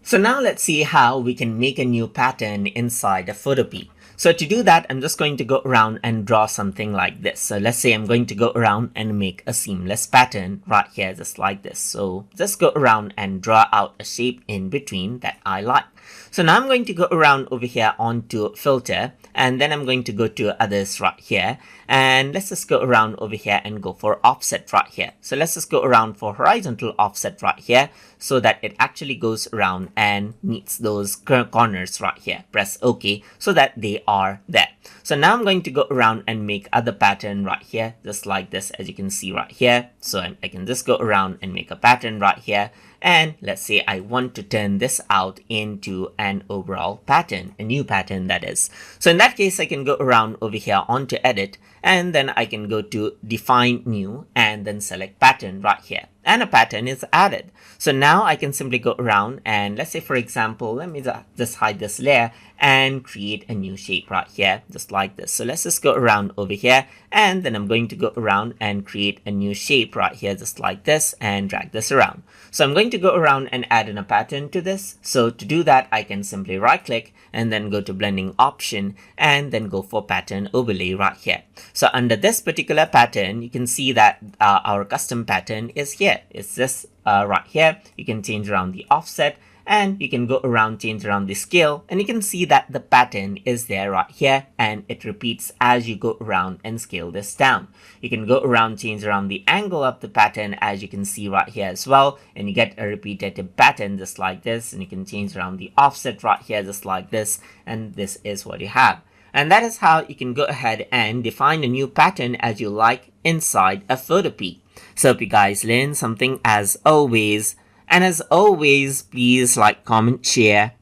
So now let's see how we can make a new pattern inside a Photopea. So to do that, I'm just going to go around and draw something like this. So let's say I'm going to go around and make a seamless pattern right here, just like this. So just go around and draw out a shape in between that I like. So now I'm going to go around over here onto filter, and then I'm going to go to others right here. And let's just go around over here and go for offset right here. So let's just go around for horizontal offset right here so that it actually goes around and meets those corners right here. Press OK so that they are there. So now I'm going to go around and make other pattern right here, just like this, as you can see right here. So I can just go around and make a pattern right here. And let's say I want to turn this out into an overall pattern, a new pattern that is. So in that case, I can go around over here onto edit, and then I can go to define new and then select pattern right here. And a pattern is added. So now I can simply go around and let's say, for example, let me just hide this layer and create a new shape right here, just like this. So let's just go around over here, and then I'm going to go around and create a new shape right here, just like this, and drag this around. So I'm going to go around and add in a pattern to this. So to do that, I can simply right click and then go to blending option and then go for pattern overlay right here. So under this particular pattern, you can see that our custom pattern is here. It's this right here. You can change around the offset, and you can go around, change around the scale, and you can see that the pattern is there right here, and it repeats as you go around and scale this down. You can go around, change around the angle of the pattern, as you can see right here as well, and you get a repetitive pattern just like this, and you can change around the offset right here just like this, and this is what you have. And that is how you can go ahead and define a new pattern as you like inside a Photopea. So hope you guys learned something as always. And as always, please like, comment, share,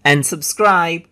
and subscribe.